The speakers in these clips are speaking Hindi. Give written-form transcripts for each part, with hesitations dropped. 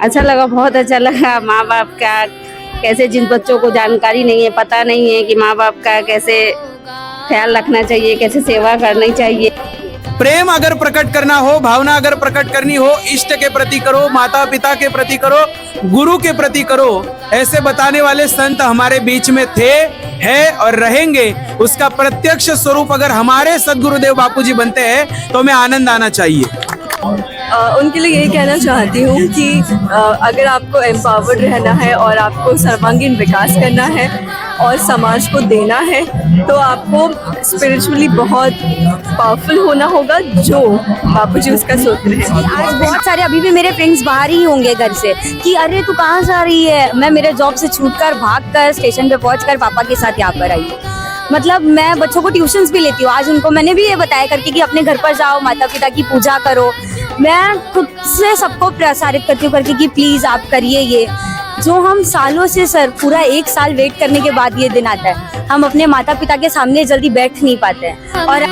अच्छा लगा, बहुत अच्छा लगा। माँ बाप का कैसे, जिन बच्चों को जानकारी नहीं है, पता नहीं है कि माँ बाप का कैसे ख्याल रखना चाहिए, कैसे सेवा करनी चाहिए। प्रेम अगर प्रकट करना हो, भावना अगर प्रकट करनी हो, इष्ट के प्रति करो, माता पिता के प्रति करो, गुरु के प्रति करो। ऐसे बताने वाले संत हमारे बीच में थे, है और रहेंगे। उसका प्रत्यक्ष स्वरूप अगर हमारे सदगुरुदेव बापूजी बनते हैं तो हमें आनंद आना चाहिए। उनके लिए यही कहना चाहती हूँ कि अगर आपको एम्पावर्ड रहना है और आपको सर्वांगीण विकास करना है और समाज को देना है, तो आपको स्पिरिचुअली बहुत पावरफुल होना होगा, जो बापूजी उसका सूत्र है। आज बहुत सारे अभी भी मेरे फ्रेंड्स बाहर ही होंगे घर से कि अरे तू कहाँ जा रही है। मैं मेरे जॉब से छूटकर भागकर स्टेशन पे पहुंचकर पापा के साथ यहाँ पर आई। मतलब मैं बच्चों को ट्यूशंस भी लेती हूँ। आज उनको मैंने भी ये बताया करके कि अपने घर पर जाओ, माता पिता की पूजा करो। मैं खुद से सबको प्रसारित करती हूँ करके कि प्लीज आप करिए ये, जो हम सालों से सर पूरा 1 साल वेट करने के बाद ये दिन आता है। हम अपने माता पिता के सामने जल्दी बैठ नहीं पाते हैं। और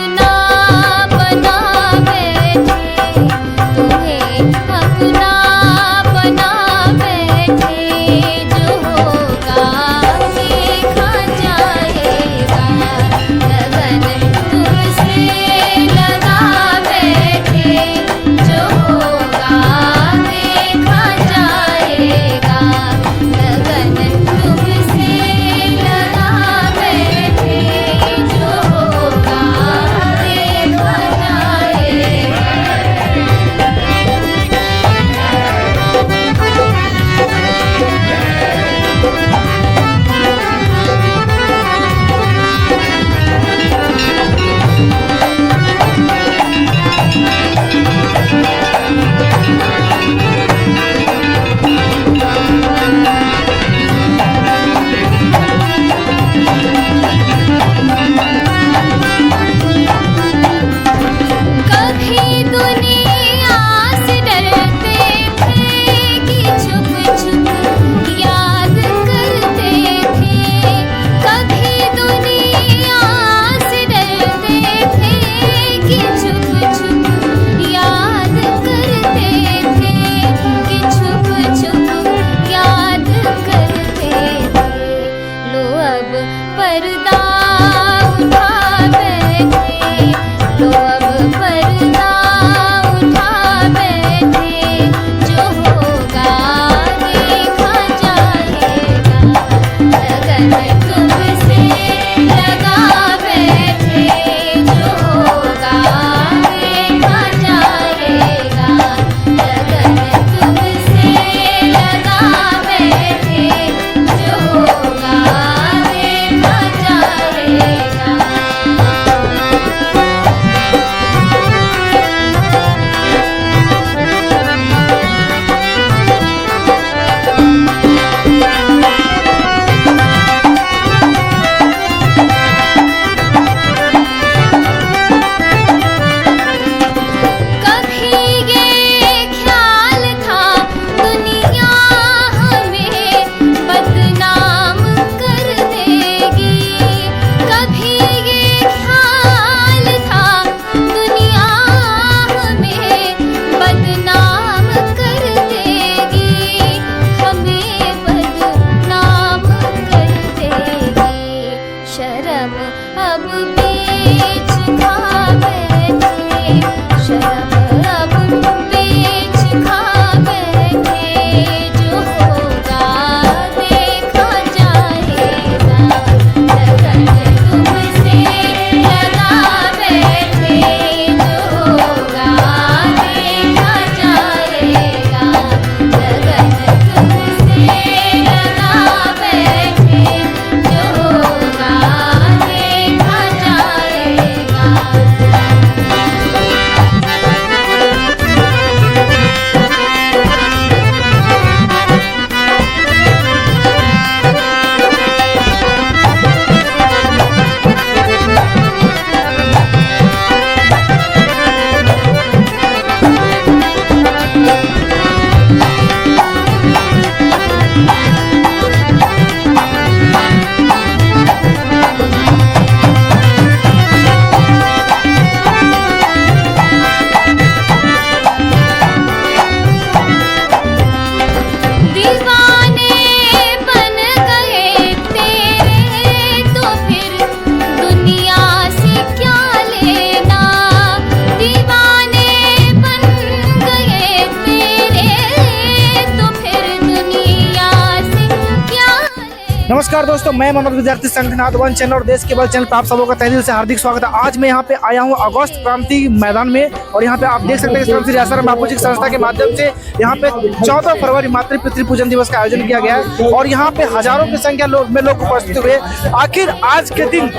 नमस्कार दोस्तों, मैं मोहम्मद विद्यार्थी संघनाथ वन चैनल और देश के बल चैनल पर आप सबों का तहे दिल से हार्दिक स्वागत है। आज मैं यहाँ पे आया हूँ अगस्त क्रांति मैदान में और यहाँ पे आप देख सकते हैं श्री राजाराम बापू जी की संस्था के माध्यम से यहाँ पे 14 फरवरी मातृ पितृ पूजन दिवस का आयोजन किया गया है और यहाँ पे हजारों की संख्या में लोग उपस्थित हुए। आखिर आज के दिन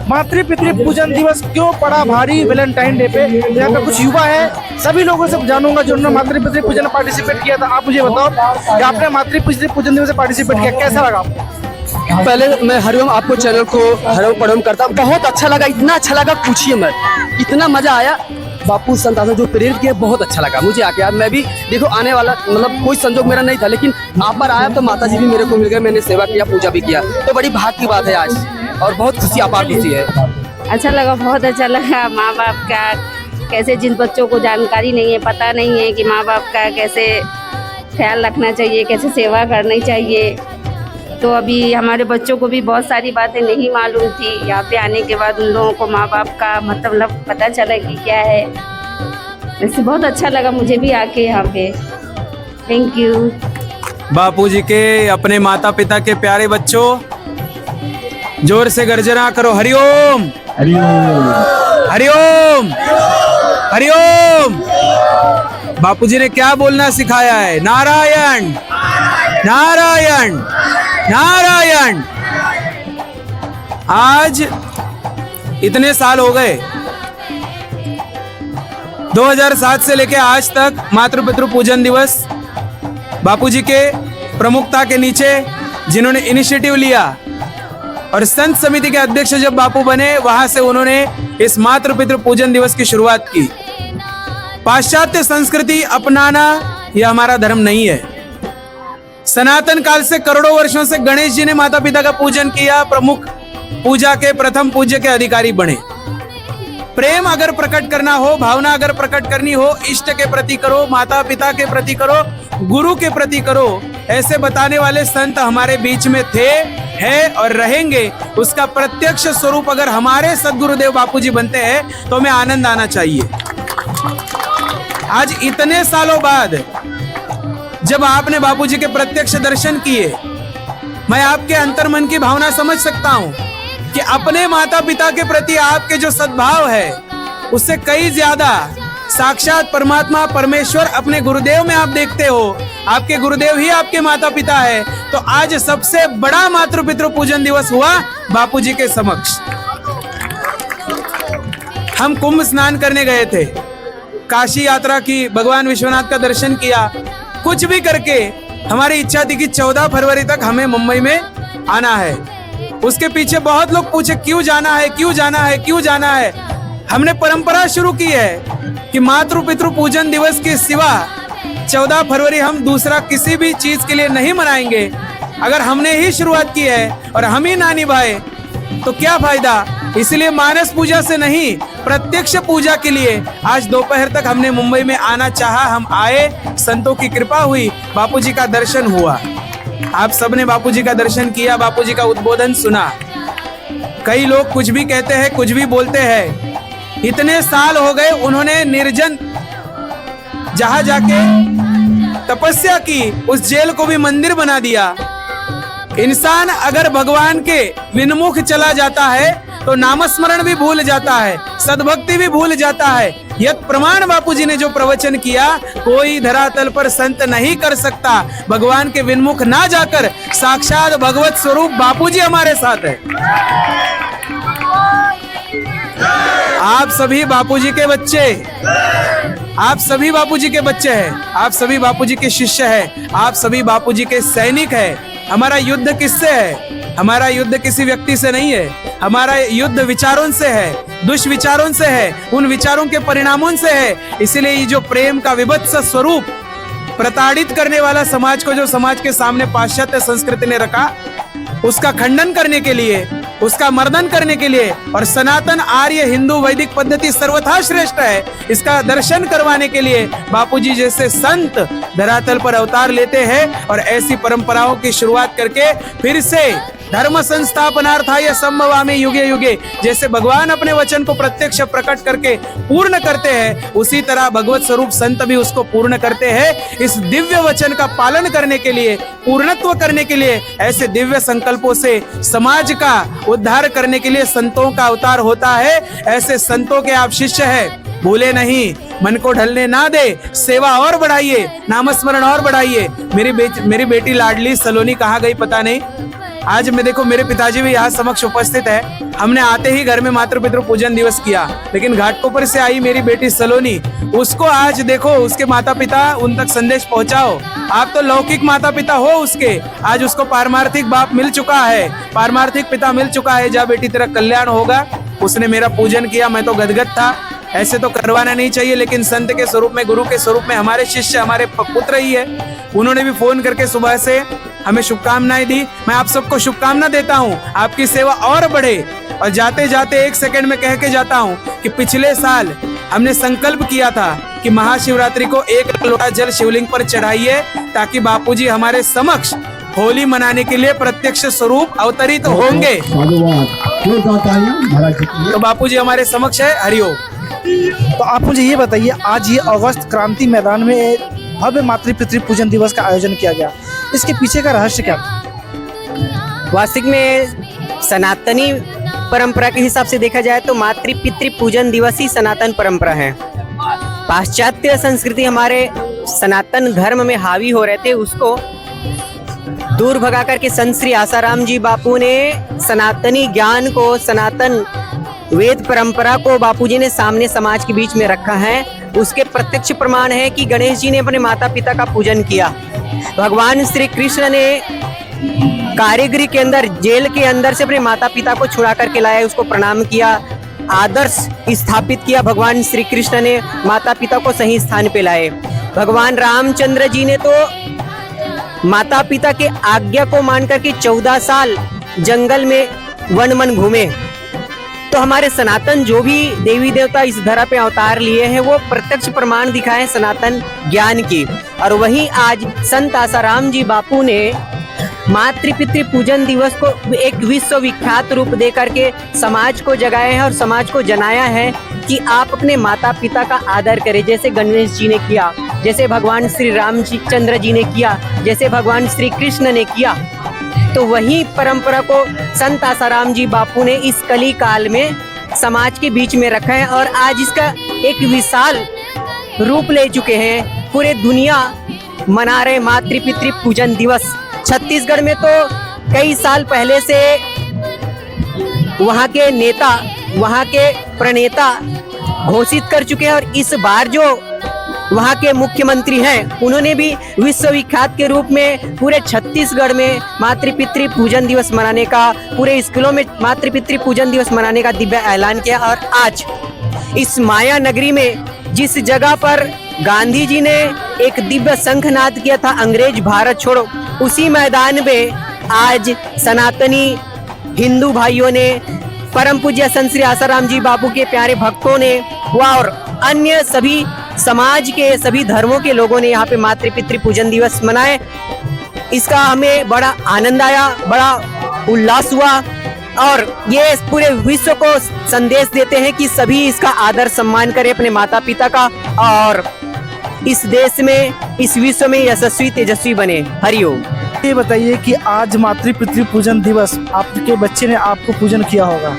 मातृ पितृ पूजन दिवस क्यों पड़ा भारी वैलेंटाइन डे पे? यहाँ पे कुछ युवा है, सभी लोगों से जानूंगा जिन्होंने मातृ पितृ पूजन में पार्टिसिपेट किया था। आप मुझे बताओ कि आपने मातृ पितृ पूजन दिवस में पार्टिसिपेट किया, कैसा लगा आपको? पहले मैं हरिओम आपको चैनल को हरिओम पढ़म करता हूँ। बहुत अच्छा लगा, इतना अच्छा लगा पूछिए मत, इतना मजा आया। बापू संतान जो प्रेरित किया बहुत अच्छा लगा मुझे आके। यार मैं भी देखो आने वाला मतलब कोई संजोग मेरा नहीं था, लेकिन आप पर आया तो माता जी भी मेरे को मिल गए, मैंने सेवा किया, पूजा भी किया, तो बड़ी भाग्य की बात है आज और बहुत खुशी अपार खुशी है। अच्छा लगा, बहुत अच्छा लगा। माँ बाप का कैसे, जिन बच्चों को जानकारी नहीं है, पता नहीं है कि माँ बाप का कैसे ख्याल रखना चाहिए, कैसे सेवा करनी चाहिए, तो अभी हमारे बच्चों को भी बहुत सारी बातें नहीं मालूम थी। यहाँ पे आने के बाद उन लोगों को माँ बाप का मतलब पता चला कि क्या है। वैसे बहुत अच्छा लगा मुझे भी आके यहाँ पे। Thank you. बापूजी के अपने माता पिता के प्यारे बच्चों, जोर से गर्जना करो, हरिओम हरिओम हरिओम हरिओम। बापूजी ने क्या बोलना सिखाया है? नारायण नारायण नारायण। आज इतने साल हो गए, 2007 से लेके आज तक मातृ पितृ पूजन दिवस बापूजी के प्रमुखता के नीचे जिन्होंने इनिशिएटिव लिया और संत समिति के अध्यक्ष जब बापू बने, वहां से उन्होंने इस मातृ पितृ पूजन दिवस की शुरुआत की। पाश्चात्य संस्कृति अपनाना यह हमारा धर्म नहीं है। सनातन काल से करोड़ों वर्षों से गणेश जी ने माता पिता का पूजन किया, प्रमुख पूजा के प्रथम पूज्य के अधिकारी बने। प्रेम अगर प्रकट करना हो, भावना अगर प्रकट करनी हो, इष्ट के प्रति करो, माता पिता के प्रति करो, गुरु के प्रति करो, ऐसे बताने वाले संत हमारे बीच में थे, है और रहेंगे। उसका प्रत्यक्ष स्वरूप अगर हमारे सद्गुरुदेव बापूजी बनते हैं तो हमें आनंद आना चाहिए। आज इतने सालों बाद जब आपने बापूजी के प्रत्यक्ष दर्शन किए, मैं आपके अंतर्मन की भावना समझ सकता हूं कि अपने माता पिता के प्रति आपके जो सद्भाव है उससे कई ज्यादा साक्षात परमात्मा परमेश्वर अपने गुरुदेव में आप देखते हो। आपके गुरुदेव ही आपके माता पिता है। तो आज सबसे बड़ा मातृ पितृ पूजन दिवस हुआ बापूजी के समक्ष। हम कुंभ स्नान करने गए थे, काशी यात्रा की, भगवान विश्वनाथ का दर्शन किया, कुछ भी करके हमारी इच्छा थी कि 14 फरवरी तक हमें मुंबई में आना है। उसके पीछे बहुत लोग पूछे क्यों जाना है, क्यों जाना है, क्यों जाना है। हमने परंपरा शुरू की है कि मातृ पितृ पूजन दिवस के सिवा 14 फरवरी हम दूसरा किसी भी चीज के लिए नहीं मनाएंगे। अगर हमने ही शुरुआत की है और हम ही ना निभाए तो क्या फायदा। इसलिए मानस पूजा से नहीं, प्रत्यक्ष पूजा के लिए आज दोपहर तक हमने मुंबई में आना चाहा। हम आए, संतों की कृपा हुई, बापूजी का दर्शन हुआ। आप सबने बापूजी का दर्शन किया, बापूजी का उद्बोधन सुना। कई लोग कुछ भी कहते हैं, कुछ भी बोलते हैं। इतने साल हो गए, उन्होंने निर्जन जहां जाके तपस्या की, उस जेल को भी मंदिर बना दिया। इंसान अगर भगवान के विनमुख चला जाता है तो नामस्मरण भी भूल जाता है, सद्भक्ति भी भूल जाता है। यह प्रमाण बापूजी ने जो प्रवचन किया, कोई धरातल पर संत नहीं कर सकता। भगवान के विनमुख ना जाकर साक्षात भगवत स्वरूप बापूजी हमारे साथ है। आप सभी बापूजी के बच्चे, आप सभी बापूजी के बच्चे हैं, आप सभी बापूजी के शिष्य हैं, आप सभी बापूजी के सैनिक हैं। हमारा युद्ध किससे है? हमारा युद्ध किसी व्यक्ति से नहीं है। हमारा युद्ध विचारों से है, दुष्विचारों से है, उन विचारों के परिणामों से है। इसलिए ये जो प्रेम का विभत्स स्वरूप प्रताड़ित करने वाला समाज को जो समाज के सामने पाश्चात्य संस्कृति ने रखा, उसका खंडन करने के लिए, उसका मर्दन करने के लिए और सनातन आर्य हिंदू वैदिक पद्धति सर्वथा श्रेष्ठ है, इसका दर्शन करवाने के लिए बापूजी जैसे संत धरातल पर अवतार लेते हैं और ऐसी परंपराओं की शुरुआत करके फिर से धर्म संस्थापनार्थाय संभवामि युगे युगे। जैसे भगवान अपने वचन को प्रत्यक्ष प्रकट करके पूर्ण करते हैं, उसी तरह भगवत स्वरूप संत भी उसको पूर्ण करते हैं। इस दिव्य वचन का पालन करने के लिए, पूर्णत्व करने के लिए, ऐसे दिव्य संकल्पों से समाज का उद्धार करने के लिए संतों का अवतार होता है। ऐसे संतों के आप शिष्य हैं, भूले नहीं, मन को ढलने ना दे, सेवा और बढ़ाइए, नामस्मरण और बढ़ाइए। मेरी बेटी लाडली सलोनी कहाँ गई पता नहीं। आज मैं देखो, मेरे पिताजी भी यहाँ समक्ष उपस्थित है। हमने आते ही घर में मातृ पितृ पूजन दिवस किया, लेकिन घाटकोपर से आई मेरी बेटी सलोनी, उसको आज देखो, उसके माता पिता उन तक संदेश पहुंचाओ। आप तो लौकिक माता पिता हो उसके, आज उसको पारमार्थिक बाप मिल चुका है, पारमार्थिक पिता मिल चुका है। जा बेटी तेरा कल्याण होगा। उसने मेरा पूजन किया, मैं तो गदगद था। ऐसे तो करवाना नहीं चाहिए, लेकिन संत के स्वरूप में, गुरु के स्वरूप में हमारे शिष्य, हमारे पुत्र ही है। उन्होंने भी फोन करके सुबह से हमें शुभकामनाएं दी। मैं आप सबको शुभकामना देता हूँ, आपकी सेवा और बढ़े। और जाते जाते एक सेकंड में कह के जाता हूँ कि पिछले साल हमने संकल्प किया था कि महाशिवरात्रि को 1 लोटा जल शिवलिंग पर चढ़ाइए, ताकि बापूजी हमारे समक्ष होली मनाने के लिए प्रत्यक्ष स्वरूप अवतरित होंगे। तो बापूजी हमारे समक्ष है। हरिओम। तो आप मुझे ये बताइए, आज ये अगस्त क्रांति मैदान में भव्य मातृ पितृ पूजन दिवस का आयोजन किया गया, इसके पीछे का रहस्य क्या था? वास्तविक में सनातनी परंपरा के हिसाब से देखा जाए तो मातृ पितृ पूजन दिवस ही सनातन परंपरा है। पाश्चात्य संस्कृति हमारे सनातन धर्म में हावी हो रहे थे, उसको दूर भगा करके संत श्री आसाराम जी बापू ने सनातनी ज्ञान को, सनातन वेद परंपरा को बापूजी ने सामने समाज के बीच में रखा है। उसके प्रत्यक्ष प्रमाण है कि गणेश जी ने अपने माता पिता का पूजन किया। भगवान श्री कृष्ण ने कारीगरी के अंदर, जेल के अंदर से अपने माता पिता को छुड़ा करके लाया, उसको प्रणाम किया, आदर्श स्थापित किया। भगवान श्री कृष्ण ने माता पिता को सही स्थान पे लाए। भगवान रामचंद्र जी ने तो माता पिता के आज्ञा को मान करके 14 साल जंगल में वन मन घूमे। तो हमारे सनातन जो भी देवी देवता इस धरा पे अवतार लिए हैं, वो प्रत्यक्ष प्रमाण दिखाए सनातन ज्ञान की। और वहीं आज संत आसाराम जी बापू ने मातृ पितृ पूजन दिवस को एक विश्व विख्यात रूप दे करके समाज को जगाया है और समाज को जनाया है कि आप अपने माता पिता का आदर करें, जैसे गणेश जी ने किया, जैसे भगवान श्री रामचंद्र जी ने किया, जैसे भगवान श्री कृष्ण ने किया। तो वही परंपरा को संत आसाराम जी बापू ने इस कली काल में समाज के बीच में रखा है और आज इसका एक विशाल रूप ले चुके हैं। पूरे दुनिया मना रहे मातृ पितृ पूजन दिवस। छत्तीसगढ़ में तो कई साल पहले से वहाँ के नेता, वहाँ के प्रणेता घोषित कर चुके हैं और इस बार जो वहाँ के मुख्यमंत्री हैं, उन्होंने भी विश्व विख्यात के रूप में पूरे छत्तीसगढ़ में मातृ पितृ पूजन दिवस मनाने का, पूरे स्कूलों में मातृ पितृ पूजन दिवस मनाने का दिव्य ऐलान किया। और आज इस माया नगरी में जिस जगह पर गांधी जी ने एक दिव्य शंखनाद किया था, अंग्रेज भारत छोड़ो, उसी मैदान में आज सनातनी हिंदू भाइयों ने, परम पूज्य संत श्री आसाराम जी बापू के प्यारे भक्तों ने और अन्य सभी समाज के सभी धर्मों के लोगों ने यहाँ पे मातृ पितृ पूजन दिवस मनाए। इसका हमें बड़ा आनंद आया, बड़ा उल्लास हुआ और ये पूरे विश्व को संदेश देते हैं कि सभी इसका आदर सम्मान करें अपने माता पिता का और इस देश में, इस विश्व में यशस्वी तेजस्वी बने। हरिओम। ये बताइए कि आज मातृ पितृ पूजन दिवस आपके बच्चे ने आपको पूजन किया होगा,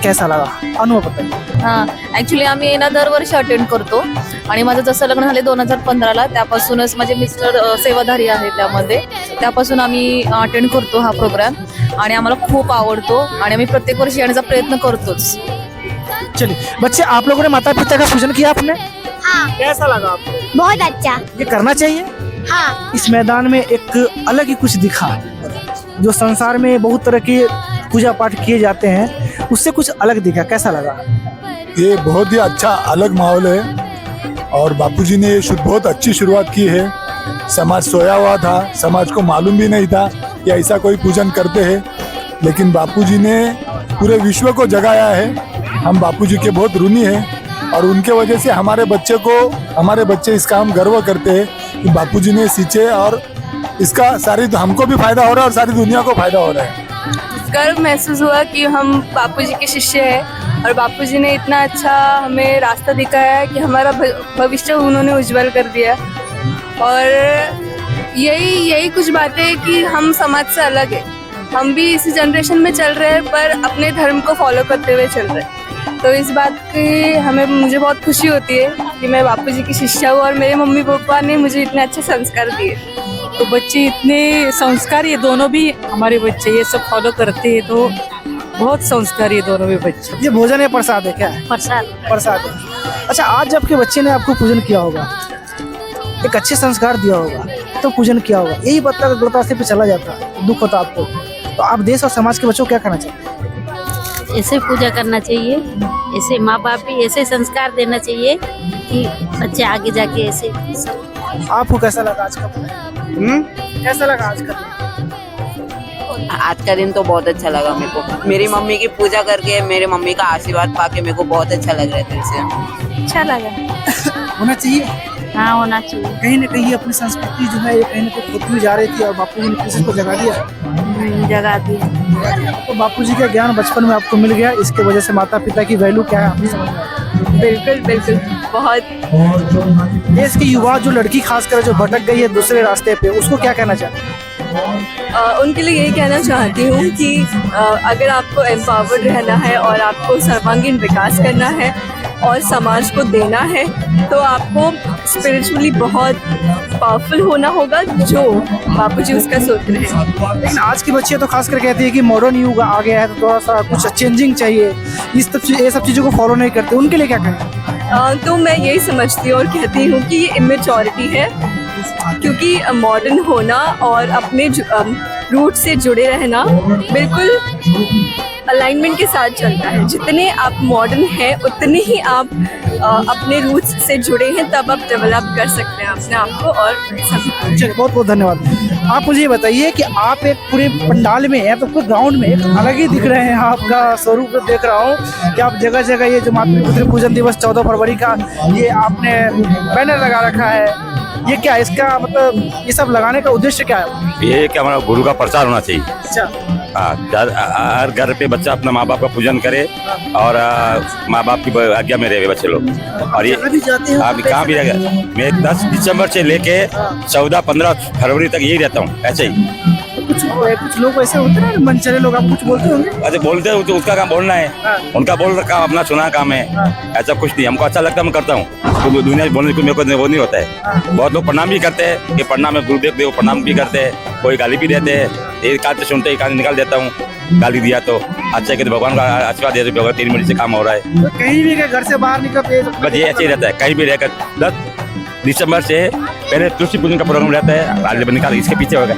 कैसा लगा, अनुभव बताइए। हां, ॲक्च्युली आम्ही ना दरवर्षी अटेंड करतो आणि माझं जसं लग्न झाले 2015ला, त्यापासूनच माझे मिस्टर सेवाधारी आहे त्यामध्ये, त्यापासून आम्ही अटेंड करतो हा प्रोग्राम आणि आम्हाला खूप आवडतो आणि आम्ही प्रत्येक वर्षी येण्याचा प्रयत्न करतोच। चलिए बच्चे, आप लोगों ने माता पिता का पूजन किया आपने? हाँ। कैसा लगा आपको? बहुत अच्छा। ये करना चाहिए। हाँ। इस मैदान में एक अलग ही कुछ दिखा, जो संसार में बहुत तरह के पूजा पाठ किए जाते हैं, उससे कुछ अलग दिखा, कैसा लगा? ये बहुत ही अच्छा अलग माहौल है और बापूजी ने बहुत अच्छी शुरुआत की है। समाज सोया हुआ था, समाज को मालूम भी नहीं था कि ऐसा कोई पूजन करते हैं, लेकिन बापूजी ने पूरे विश्व को जगाया है। हम बापूजी के बहुत ऋणी हैं और उनके वजह से हमारे बच्चे इसका हम गर्व करते हैं कि बापूजी ने सींचे और इसका हमको भी फायदा हो रहा है और सारी दुनिया को फायदा हो रहा है। गर्व महसूस हुआ कि हम बापूजी के शिष्य हैं और बापूजी ने इतना अच्छा हमें रास्ता दिखाया है कि हमारा भविष्य उन्होंने उज्जवल कर दिया। और यही कुछ बातें हैं कि हम समाज से अलग है, हम भी इसी जनरेशन में चल रहे हैं पर अपने धर्म को फॉलो करते हुए चल रहे हैं। तो इस बात की मुझे बहुत खुशी होती है कि मैं बापूजी की शिष्या हूँ और मेरे मम्मी पापा ने मुझे इतने अच्छे संस्कार दिए। तो बच्चे इतने संस्कार, ये दोनों भी हमारे बच्चे ये सब फॉलो करते हैं, तो बहुत संस्कार ये दोनों भी बच्चे। ये भोजन है प्रसाद है क्या है? प्रसाद है। अच्छा, आज जब के बच्चे ने आपको पूजन किया होगा, एक अच्छे संस्कार दिया होगा, तो पूजन किया होगा, यही बच्चा अगर गलत रास्ते पे चला जाता, दुख होता आपको, तो आप देश और समाज के बच्चों को क्या कहना चाहते हैं? ऐसे पूजा करना चाहिए, ऐसे माँ बाप भी ऐसे संस्कार देना चाहिए कि बच्चे आगे जाके ऐसे सब। आपको कैसा लगा आज का प्रोग्राम? कैसा लगा आज का? आज का दिन तो बहुत अच्छा लगा मेरे को। मेरी मम्मी की पूजा करके, मेरे मम्मी का आशीर्वाद पाके मेरे को बहुत अच्छा लग रहा है दिल से। अच्छा लगा। होना चाहिए। हाँ, होना चाहिए। कहीं ना कहीं अपनी संस्कृति जो है ये कहीं ना कहीं खोती जा रही थी और बापू जी ने किसी को जगा दिया। तो बापू जी का ज्ञान बचपन में आपको मिल गया, इसके वजह से माता पिता की वैल्यू क्या है आपको समझ में आया? बिल्कुल बिल्कुल, बहुत। देश की युवा जो लड़की खासकर जो भटक गई है दूसरे रास्ते पे, उसको क्या कहना चाहते हैं? उनके लिए यही कहना चाहती हूँ कि अगर आपको एम्पावर्ड रहना है और आपको सर्वांगीण विकास करना है और समाज को देना है, तो आपको स्पिरिचुअली बहुत पावरफुल होना होगा, जो बापूजी उसका सूत्र है। लेकिन आज की बच्चियाँ तो खासकर कहती है कि मॉडर्न युग आ गया है, तो थोड़ा सा कुछ चेंजिंग चाहिए, ये सब चीज़ों को फॉलो नहीं करते, उनके लिए क्या कहें? तो मैं यही समझती हूँ और कहती हूँ कि ये इमेच्योरिटी है, क्योंकि मॉडर्न होना और अपने रूट से जुड़े रहना बिल्कुल अलाइनमेंट के साथ चलता है। जितने आप मॉडर्न हैं उतने ही आप अपने रूट्स से जुड़े हैं, तब आप डेवलप कर सकते हैं अपने आप को और सभी। चलिए, बहुत बहुत धन्यवाद। आप मुझे ये बताइए कि आप एक पूरे पंडाल में या तो पूरे ग्राउंड में एक अलग ही दिख रहे हैं, आपका स्वरूप देख रहा हूँ कि आप जगह जगह ये जो मातृ पूजन दिवस 14 फरवरी का ये आपने बैनर लगा रखा है, ये क्या इसका मतलब ये सब लगाने का उद्देश्य क्या है? ये कि हमारा गुरु का प्रचार होना चाहिए। अच्छा, हर घर पे बच्चा अपना माँ बाप का पूजन करे और माँ बाप की आज्ञा में रहे बच्चे लोग। और ये कहाँ भी रहेगा, मैं 10 दिसंबर से लेके 14-15 फरवरी तक यही रहता हूँ, ऐसे ही। कुछ लोग ऐसे होते हैं मनचले लोग, आप कुछ बोलते होंगे? अरे बोलते हैं, तो उसका काम बोलना है, उनका बोल रखा अपना सुना काम है, ऐसा कुछ नहीं। हमको अच्छा लगता है, मैं करता हूँ, तो दुनिया बोलने को मेरे को वो नहीं होता है। बहुत लोग प्रणाम भी करते हैं कि प्रणाम है गुरुदेव देव, प्रणाम भी करते हैं, कोई गाली भी देते हैं, एक कान से सुनते एक कान निकाल देता हूँ, गाली दिया तो अच्छा है, भगवान का आशीर्वाद दे, 3 मिनट से काम हो रहा है। तो कहीं भी घर से बाहर निकलते बस ये ऐसे ही रहता है, कहीं भी रहकर 10 दिसंबर से पहले तुलसी पूजन का प्रोग्राम रहता है, आज निकाल इसके पीछे होगा।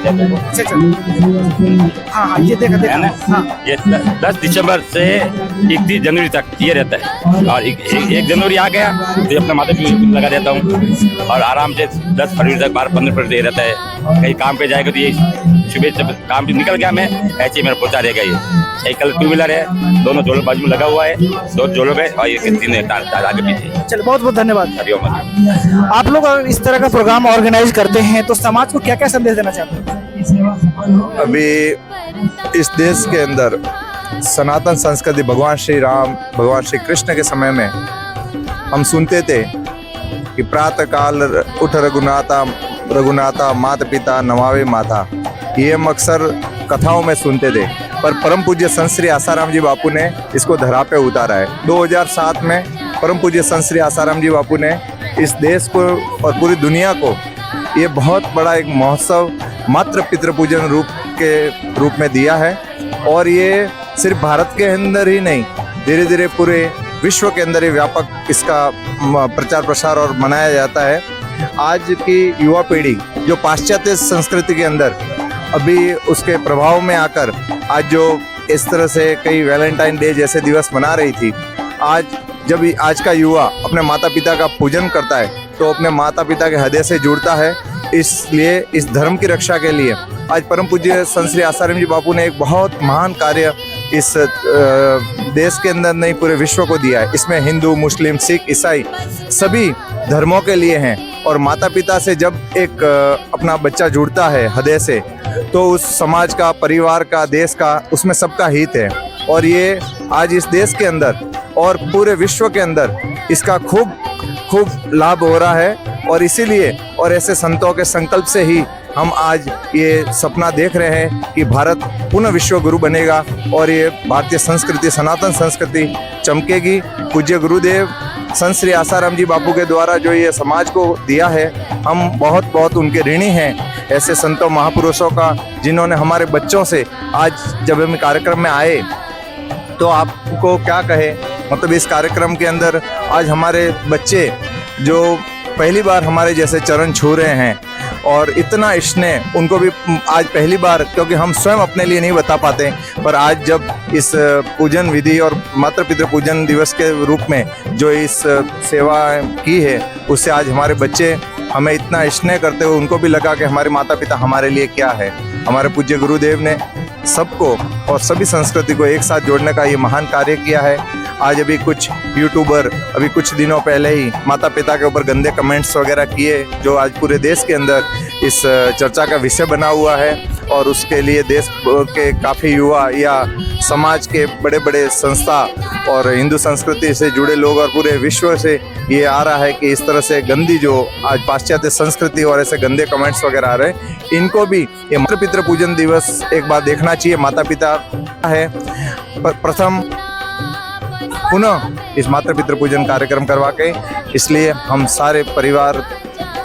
हाँ, ये देखा ना, ये 10 दिसंबर से 31 जनवरी तक ये रहता है। और 1 जनवरी आ गया तो अपने माथे पे लगा देता हूँ और आराम से 10 फरवरी तक 12-15 फरवरी तक रहता है। कहीं काम पे जाएगा तो ये सुबह जब काम पे निकल गया मैं, ऐसे ही मेरा पहुंचा रहेगा। ये साइकिल 2 व्हीलर है, दोनों जोड़ों बाजू में लगा हुआ है, 2 जोड़ों पे और ये 3 तार आगे पीछे। चलो, बहुत बहुत धन्यवाद। हरिओम। आप लोग अगर इस तरह का प्रोग्राम ऑर्गेनाइज करते हैं तो समाज को क्या क्या संदेश देना चाहते हैं? अभी इस देश के अंदर सनातन संस्कृति, भगवान श्री राम, भगवान श्री कृष्ण के समय में हम सुनते थे कि प्रातः काल उठ रघुनाथा माता पिता नवावे माता, ये हम अक्सर कथाओं में सुनते थे, पर परम पूज्य संत श्री आसाराम जी बापू ने इसको धरा पे उतारा है। 2007 में परम पूज्य संत श्री आसाराम जी बापू ने इस देश को और पूरी दुनिया को ये बहुत बड़ा एक महोत्सव मातृ पितृ पूजन रूप में दिया है। और ये सिर्फ भारत के अंदर ही नहीं, धीरे धीरे पूरे विश्व के अंदर ही व्यापक इसका प्रचार प्रसार और मनाया जाता है। आज की युवा पीढ़ी जो पाश्चात्य संस्कृति के अंदर अभी उसके प्रभाव में आकर आज जो इस तरह से कई वैलेंटाइन डे जैसे दिवस मना रही थी, जब आज का युवा अपने माता पिता का पूजन करता है तो अपने माता पिता के हृदय से जुड़ता है। इसलिए इस धर्म की रक्षा के लिए आज परम पूज्य संत श्री आसाराम जी बापू ने एक बहुत महान कार्य इस देश के अंदर नहीं पूरे विश्व को दिया है। इसमें हिंदू, मुस्लिम, सिख, ईसाई सभी धर्मों के लिए हैं। और माता पिता से जब एक अपना बच्चा जुड़ता है हृदय से, तो उस समाज का, परिवार का, देश का, उसमें सबका हित है। और ये आज इस देश के अंदर और पूरे विश्व के अंदर इसका खूब लाभ हो रहा है। और इसीलिए और ऐसे संतों के संकल्प से ही हम आज ये सपना देख रहे हैं कि भारत पुनः विश्व गुरु बनेगा और ये भारतीय संस्कृति, सनातन संस्कृति चमकेगी। पूज्य गुरुदेव संत श्री आसाराम जी बापू के द्वारा जो ये समाज को दिया है, हम बहुत उनके ऋणी हैं, ऐसे संतों महापुरुषों का, जिन्होंने हमारे बच्चों से आज जब हम कार्यक्रम में आए तो आपको क्या कहे, मतलब इस कार्यक्रम के अंदर आज हमारे बच्चे जो पहली बार हमारे जैसे चरण छू रहे हैं और इतना स्नेह उनको भी आज पहली बार, क्योंकि हम स्वयं अपने लिए नहीं बता पाते, पर आज जब इस पूजन विधि और मातृ पितृ पूजन दिवस के रूप में जो इस सेवा की है, उससे आज हमारे बच्चे हमें इतना स्नेह करते हुए उनको भी लगा कि हमारे माता पिता हमारे लिए क्या है। हमारे पूज्य गुरुदेव ने सबको और सभी संस्कृति को एक साथ जोड़ने का ये महान कार्य किया है। आज अभी कुछ यूट्यूबर अभी कुछ दिनों पहले ही माता पिता के ऊपर गंदे कमेंट्स वगैरह किए, जो आज पूरे देश के अंदर इस चर्चा का विषय बना हुआ है। और उसके लिए देश के काफ़ी युवा या समाज के बड़े बड़े संस्था और हिंदू संस्कृति से जुड़े लोग और पूरे विश्व से ये आ रहा है कि इस तरह से गंदी जो आज पाश्चात्य संस्कृति और ऐसे गंदे कमेंट्स वगैरह आ रहे हैं, इनको भी ये मातृ पितृ पूजन दिवस एक बार देखना चाहिए। माता पिता है प्रथम पुनः इस मातृ पितृ पूजन कार्यक्रम करवा के, इसलिए हम सारे परिवार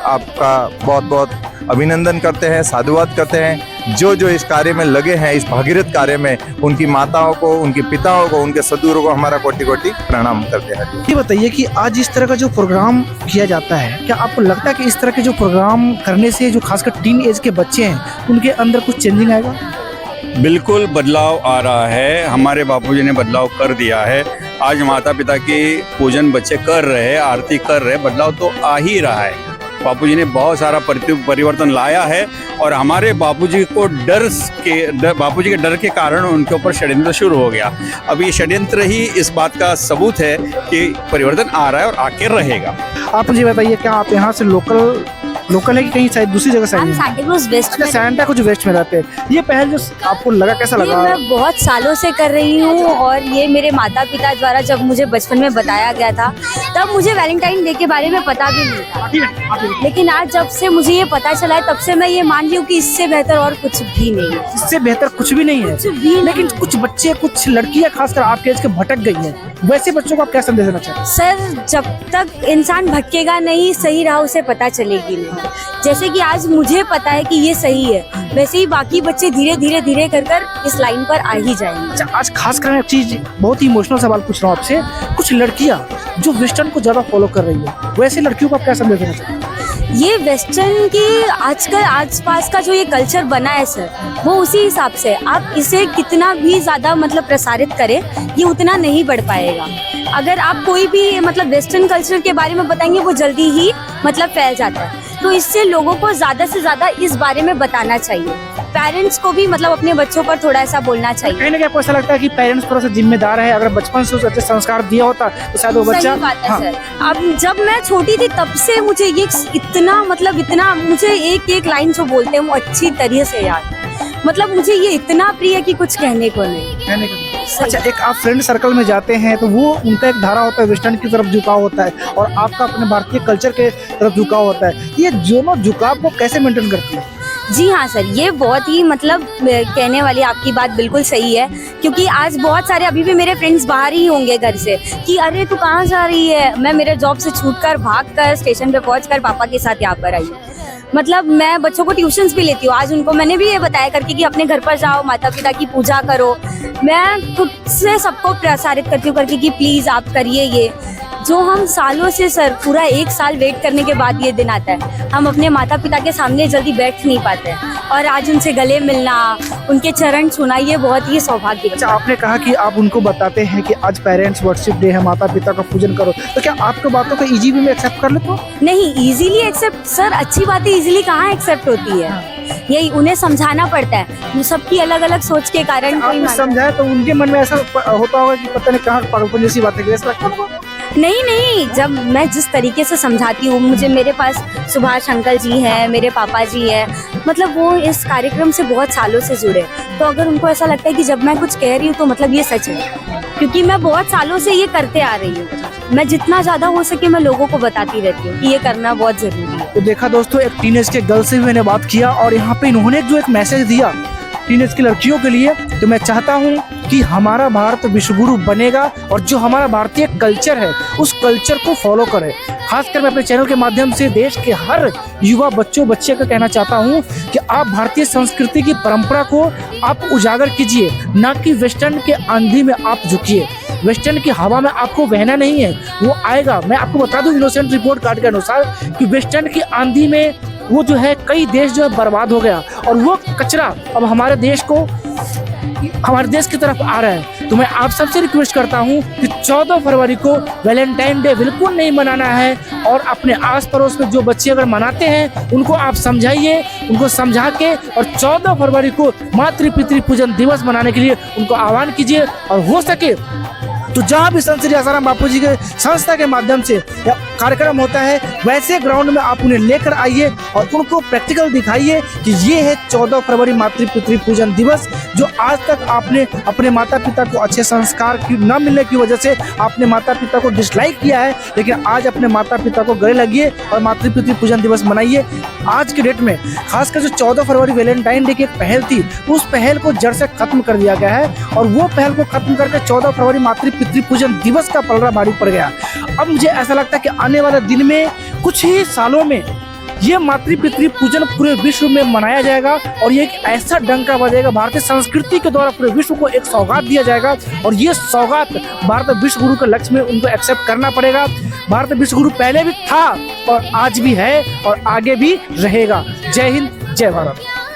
आपका बहुत अभिनंदन करते हैं, साधुवाद करते हैं। जो इस कार्य में लगे हैं, इस भागीरथ कार्य में, उनकी माताओं को, उनकी पिताओं को, उनके सदगुरु को हमारा कोटि प्रणाम करते हैं। ये बताइए कि आज इस तरह का जो प्रोग्राम किया जाता है, क्या आपको लगता है कि इस तरह के जो प्रोग्राम करने से जो खासकर टीन एज के बच्चे हैं उनके अंदर कुछ चेंजिंग आएगा? बिल्कुल बदलाव आ रहा है। हमारे बापूजी ने बदलाव कर दिया है। आज माता पिता की पूजन बच्चे कर रहे हैं, आरती कर रहे हैं, बदलाव तो आ ही रहा है। बापूजी ने बहुत सारा परिवर्तन लाया है और हमारे बापूजी के डर के कारण उनके ऊपर षड्यंत्र शुरू हो गया। अब ये षड्यंत्र ही इस बात का सबूत है कि परिवर्तन आ रहा है और आके रहेगा। आप मुझे बताइए, क्या आप यहाँ से लोकल है कि कहीं शायद दूसरी जगह से? हम सांता क्रूज वेस्ट में। सांता क्रूज वेस्ट में रहते हैं। ये पहल जो आपको लगा, कैसा लगा? मैं बहुत सालों से कर रही हूँ और ये मेरे माता पिता द्वारा जब मुझे बचपन में बताया गया था, तब मुझे वैलेंटाइन डे के बारे में पता भी नहीं था। लेकिन आज जब से मुझे ये पता चला है, तब से मैं ये मान रही हूँ कि इससे बेहतर और कुछ भी नहीं है। इससे बेहतर कुछ भी नहीं है। लेकिन कुछ बच्चे, कुछ लड़कियां खासकर आपके एज के भटक गई हैं, वैसे बच्चों को आप क्या संदेश देना चाहते हैं? सर, जब तक इंसान भटकेगा नहीं, सही राह उसे पता चलेगी नहीं। जैसे कि आज मुझे पता है कि ये सही है, वैसे ही बाकी बच्चे धीरे धीरे कर इस लाइन पर आ ही जाएंगे। अच्छा, आज खासकर एक चीज, बहुत ही इमोशनल सवाल पूछ रहा हूँ आपसे। कुछ लड़कियाँ जो वेस्टर्न को ज्यादा फॉलो कर रही है, वैसे लड़कियों को आप क्या संदेश देना चाहते हैं? ये वेस्टर्न की आजकल आसपास का जो ये कल्चर बना है सर, वो उसी हिसाब से आप इसे कितना भी ज्यादा मतलब प्रसारित करें, ये उतना नहीं बढ़ पाएगा। अगर आप कोई भी मतलब वेस्टर्न कल्चर के बारे में बताएंगे, वो जल्दी ही मतलब फैल जाता है। तो इससे लोगों को ज्यादा से ज्यादा इस बारे में बताना चाहिए। पेरेंट्स को भी मतलब अपने बच्चों पर थोड़ा ऐसा बोलना चाहिए। कहीं ना कहीं आपको ऐसा लगता है कि पेरेंट्स थोड़ा सा जिम्मेदार है? अगर बचपन से उसे अच्छे संस्कार दिया होता तो शायद वो बच्चा। सही बात है सर। अब जब मैं छोटी थी तब से मुझे ये इतना मुझे एक लाइन जो बोलते हैं वो अच्छी तरह से याद, मतलब मुझे ये इतना प्रिय है कि कुछ कहने को नहीं। अच्छा, एक आप फ्रेंड सर्कल में जाते हैं तो वो उनका एक धारा होता है, वेस्टर्न की तरफ झुकाव होता है, और आपका अपने भारतीय कल्चर के तरफ झुकाव होता है। ये दोनों झुकाव को कैसे मेंटेन करती है? जी हाँ सर, ये बहुत ही मतलब कहने वाली आपकी बात बिल्कुल सही है, क्योंकि आज बहुत सारे अभी भी मेरे फ्रेंड्स बाहर ही होंगे घर से कि अरे तू कहाँ जा रही है। मैं मेरे जॉब से छूटकर भागकर स्टेशन पे पहुंचकर पापा के साथ यहाँ पर आई। मतलब मैं बच्चों को ट्यूशंस भी लेती हूँ। आज उनको मैंने भी ये बताया करके कि अपने घर पर जाओ, माता पिता की पूजा करो। मैं खुद से सबको प्रसारित करती हूँ करके कि प्लीज़ आप करिए ये, जो हम सालों से सर पूरा 1 साल वेट करने के बाद ये दिन आता है। हम अपने माता पिता के सामने जल्दी बैठ नहीं पाते हैं, और आज उनसे गले मिलना, उनके चरण छूना, ये बहुत ही सौभाग्य। अच्छा, आपने कहा कि आप उनको बताते हैं कि आज पेरेंट्स वर्शिप डे है, माता पिता का पूजन करो, तो क्या आपके बातों को इजी वे में एक्सेप्ट कर लेते हो? नहीं, इजीली एक्सेप्ट सर, अच्छी बातें इजीली कहाँ एक्सेप्ट होती है। यही उन्हें समझाना पड़ता है, सबकी अलग अलग सोच के कारण। आपने समझाया तो उनके मन में ऐसा होता होगा कि पता नहीं कहाँ पागलपन जैसी बातें की, ऐसा लगता होगा? नहीं, जब मैं जिस तरीके से समझाती हूँ, मेरे पास सुभाष अंकल जी हैं, मेरे पापा जी हैं, मतलब वो इस कार्यक्रम से बहुत सालों से जुड़े हैं। तो अगर उनको ऐसा लगता है कि जब मैं कुछ कह रही हूँ तो मतलब ये सच है, क्योंकि मैं बहुत सालों से ये करते आ रही हूँ। मैं जितना ज्यादा हो सके मैं लोगों को बताती रहती हूँ कि ये करना बहुत जरूरी है। तो देखा दोस्तों, एक टीनेज के गर्ल से भी मैंने बात किया और यहाँ पे इन्होंने जो एक मैसेज दिया टीनेज की लड़कियों के लिए, तो मैं चाहता हूँ कि हमारा भारत विश्वगुरु बनेगा और जो हमारा भारतीय कल्चर है उस कल्चर को फॉलो करें। खासकर मैं अपने चैनल के माध्यम से देश के हर युवा बच्चे को कहना चाहता हूँ कि आप भारतीय संस्कृति की परंपरा को आप उजागर कीजिए, ना कि वेस्टर्न के आंधी में आप झुकिए। वेस्टर्न की हवा में आपको बहना नहीं है, वो आएगा। मैं आपको बता दूं इनोसेंट रिपोर्ट कार्ड के अनुसार कि वेस्टर्न की आंधी में वो जो है कई देश जो है बर्बाद हो गया और वो कचरा अब हमारे देश की तरफ आ रहा है। तो मैं आप सबसे रिक्वेस्ट करता हूं कि 14 फरवरी को वैलेंटाइन डे बिल्कुल नहीं मनाना है और अपने आस पड़ोस में जो बच्चे अगर मनाते हैं उनको आप समझाइए, उनको समझा के और 14 फरवरी को मातृ पितृ पूजन दिवस मनाने के लिए उनको आह्वान कीजिए। और हो सके तो जहाँ भी संत श्री आसाराम बापू जी के संस्था के माध्यम से कार्यक्रम होता है वैसे ग्राउंड में आप उन्हें लेकर आइए और उनको प्रैक्टिकल दिखाइए कि ये है 14 फरवरी मातृ पितृ पूजन दिवस, जो आज तक आपने अपने माता पिता को अच्छे संस्कार न मिलने की वजह से आपने माता पिता को डिसलाइक किया है, लेकिन आज अपने माता पिता को गले लगिए और मातृ पितृ पूजन दिवस मनाइए। आज के डेट में खासकर जो 14 फरवरी वैलेंटाइन डे की एक पहल थी, उस पहल को जड़ से खत्म कर दिया गया है और वो पहल को खत्म करके 14 फरवरी मातृ पितृ पूजन दिवस का पलड़ा भारी पड़ गया। अब मुझे ऐसा लगता है कि आने वाले दिन में कुछ ही सालों में ये मातृ पितृ पूजन पूरे विश्व में मनाया जाएगा और ये एक ऐसा डंका बजेगा, भारतीय संस्कृति के द्वारा पूरे विश्व को एक सौगात दिया जाएगा और ये सौगात भारत विश्व गुरु के लक्ष्य में उनको एक्सेप्ट करना पड़ेगा। भारत विश्व गुरु पहले भी था और आज भी है और आगे भी रहेगा। जय हिंद, जय भारत।